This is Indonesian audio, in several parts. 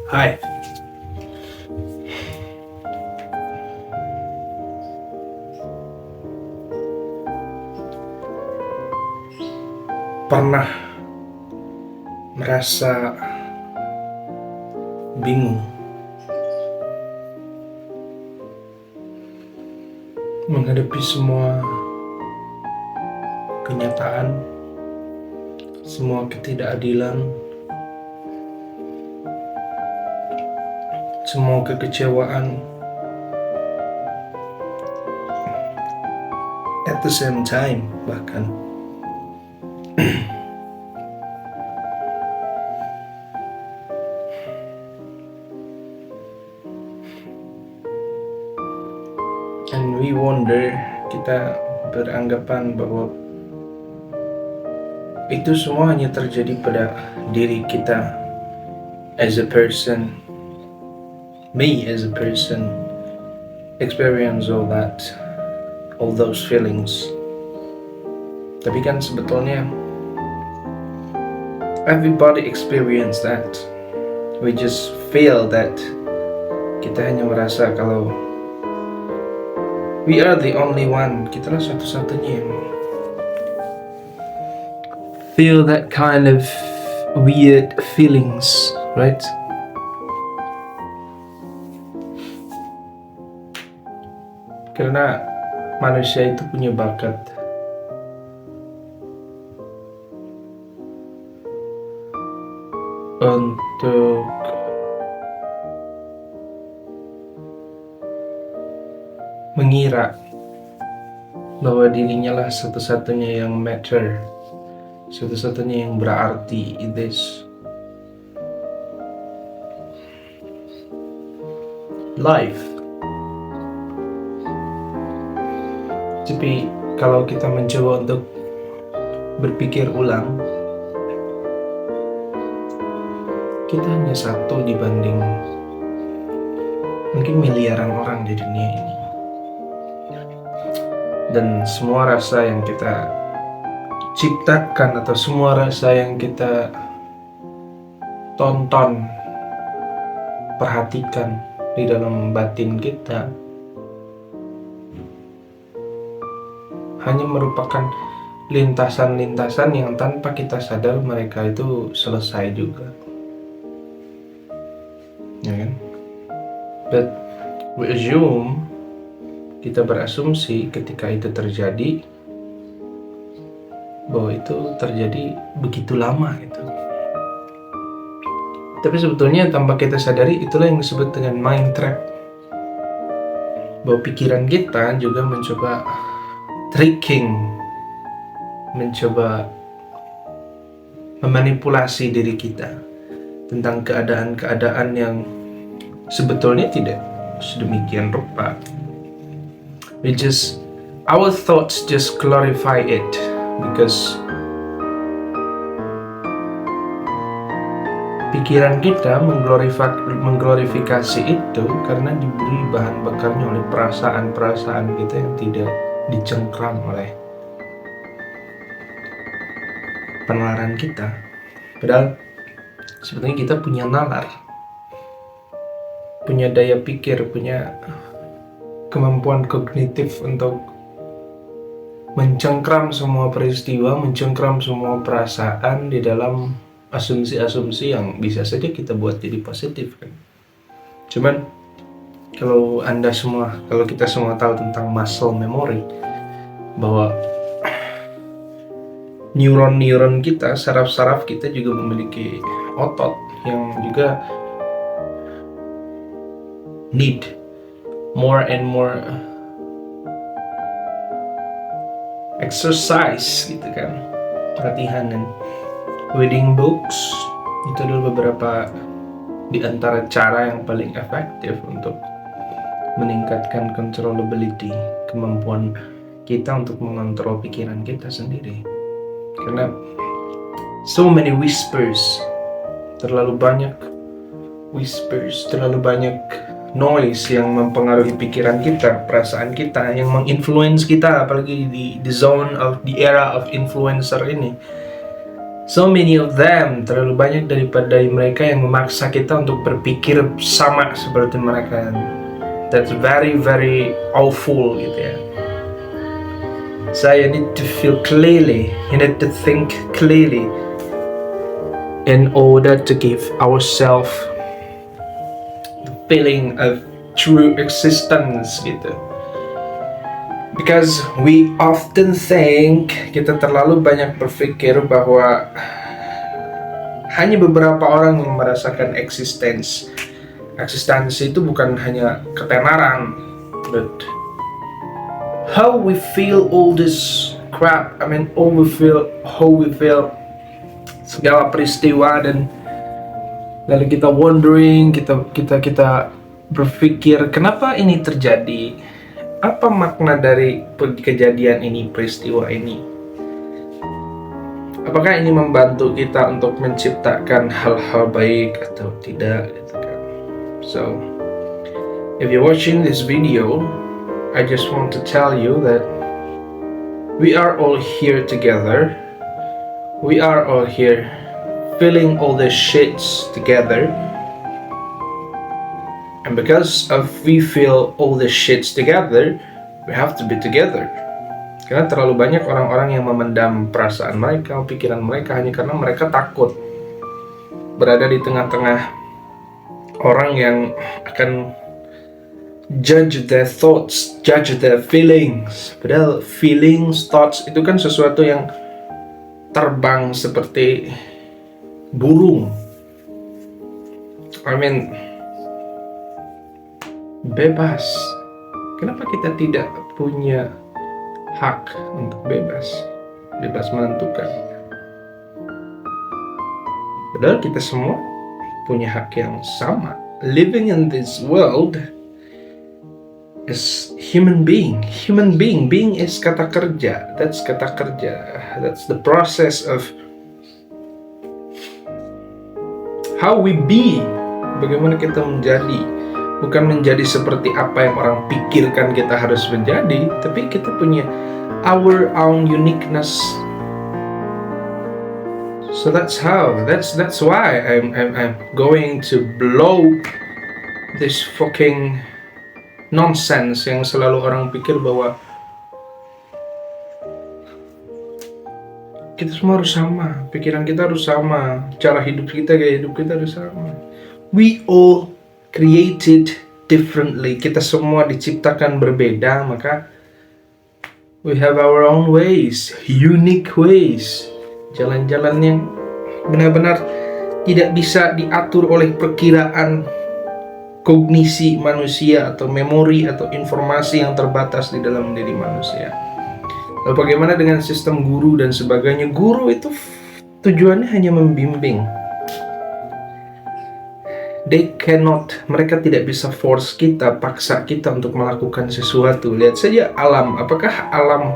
Hai, pernah merasa bingung menghadapi semua kenyataan, semua ketidakadilan, semua kekecewaan at the same time bahkan. And we wonder, kita beranggapan bahwa itu semua hanya terjadi pada diri kita as a person, me as a person, experience all those feelings. Tapi kan sebetulnya everybody experience that. We just feel that kita hanya merasa kalau we are the only one, kitalah satu-satunya yang feel that kind of weird feelings, right? Karena manusia itu punya bakat untuk mengira bahwa dirinya lah satu-satunya yang matter, satu-satunya yang berarti in this life. Tapi kalau kita mencoba untuk berpikir ulang, kita hanya satu dibanding mungkin miliaran orang di dunia ini. Dan semua rasa yang kita ciptakan atau semua rasa yang kita tonton, perhatikan di dalam batin kita hanya merupakan lintasan-lintasan yang tanpa kita sadar mereka itu selesai juga, ya kan? But we assume, kita berasumsi ketika itu terjadi bahwa itu terjadi begitu lama gitu. Tapi sebetulnya tanpa kita sadari itulah yang disebut dengan mind trap. Bahwa pikiran kita juga mencoba tricking, mencoba memanipulasi diri kita tentang keadaan-keadaan yang sebetulnya tidak sedemikian rupa. Our thoughts just glorify it because pikiran kita mengglorifikasi itu karena diberi bahan bakarnya oleh perasaan-perasaan kita yang tidak dicengkram oleh penalaran kita. Padahal sebetulnya kita punya nalar, punya daya pikir, punya kemampuan kognitif untuk mencengkram semua peristiwa, mencengkram semua perasaan di dalam asumsi-asumsi yang bisa saja kita buat jadi positif kan. Cuman kalau kita semua tahu tentang muscle memory, bahwa neuron-neuron kita, saraf-saraf kita juga memiliki otot yang juga need more and more exercise gitu kan, latihan. Dan reading books itu adalah beberapa di antara cara yang paling efektif untuk meningkatkan controllability, kemampuan kita untuk mengontrol pikiran kita sendiri. Karena so many whispers, terlalu banyak whispers, terlalu banyak noise yang mempengaruhi pikiran kita, perasaan kita, yang menginfluence kita, apalagi di the era of influencer ini. So many of them, terlalu banyak dari mereka yang memaksa kita untuk berpikir sama seperti mereka. That's very very awful gitu ya. So you need to feel clearly, you need to think clearly in order to give ourselves the feeling of true existence gitu. Because we often think, kita terlalu banyak berpikir bahwa hanya beberapa orang yang merasakan eksistensi. Eksistensi itu bukan hanya ketenaran, but how we feel all this crap. I mean, how we feel segala peristiwa, dan lalu kita wondering, kita berpikir kenapa ini terjadi. Apa makna dari kejadian ini, peristiwa ini? Apakah ini membantu kita untuk menciptakan hal-hal baik atau tidak? Gitu kan. So, if you're watching this video, I just want to tell you that we are all here together. We are all here feeling all the shits together. And because of we feel all the shits together, we have to be together. Karena terlalu banyak orang-orang yang memendam perasaan mereka, pikiran mereka hanya karena mereka takut berada di tengah-tengah orang yang akan judge their thoughts, judge their feelings. Padahal feelings, thoughts itu kan sesuatu yang terbang seperti burung. I mean, bebas. Kenapa kita tidak punya hak untuk bebas menentukan? Padahal kita semua punya hak yang sama. Living in this world is human being. Human being is kata kerja. That's kata kerja. That's the process of how we be. Bagaimana kita menjadi. Bukan menjadi seperti apa yang orang pikirkan kita harus menjadi, tapi kita punya our own uniqueness. So that's why I'm going to blow this fucking nonsense yang selalu orang pikir bahwa kita semua harus sama, pikiran kita harus sama, cara hidup kita, gaya hidup kita harus sama. We all created differently. Kita semua diciptakan berbeda, maka we have our own ways, unique ways. Jalan-jalan yang benar-benar tidak bisa diatur oleh perkiraan kognisi manusia atau memori atau informasi yang terbatas di dalam diri manusia. Lalu bagaimana dengan sistem guru dan sebagainya? Guru itu tujuannya hanya membimbing. Mereka tidak bisa force kita, paksa kita untuk melakukan sesuatu. Lihat saja alam, apakah alam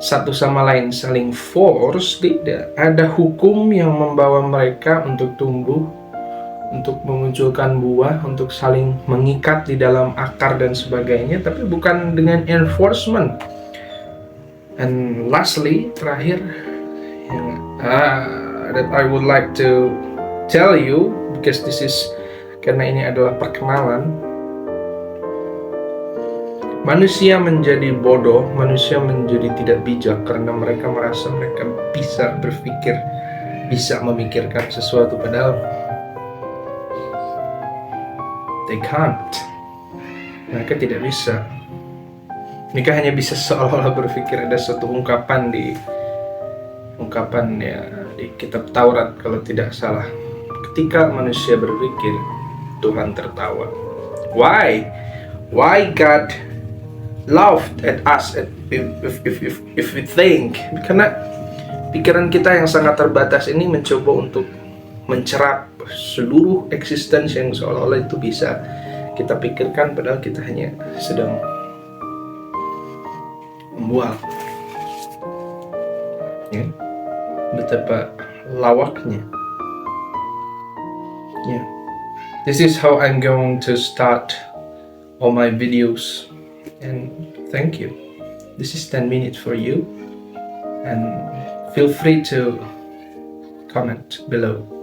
satu sama lain saling force? Tidak. Ada hukum yang membawa mereka untuk tumbuh, untuk memunculkan buah, untuk saling mengikat di dalam akar dan sebagainya, tapi bukan dengan enforcement. And lastly, terakhir, that I would like to tell you, because this is, karena ini adalah perkenalan. Manusia menjadi bodoh, manusia menjadi tidak bijak karena mereka merasa mereka bisa berpikir, bisa memikirkan sesuatu, padahal they can't. Mereka tidak bisa. Mereka hanya bisa seolah-olah berpikir. Ada suatu ungkapan di kitab Taurat kalau tidak salah. Ketika manusia berpikir, Tuhan tertawa. Why God laughed at us if we think? Karena pikiran kita yang sangat terbatas ini mencoba untuk mencerap seluruh eksistensi yang seolah-olah itu bisa kita pikirkan, padahal kita hanya sedang membual. Ya, betapa lawaknya. Yeah, this is how I'm going to start all my videos, and thank you. This is 10 minutes for you, and feel free to comment below.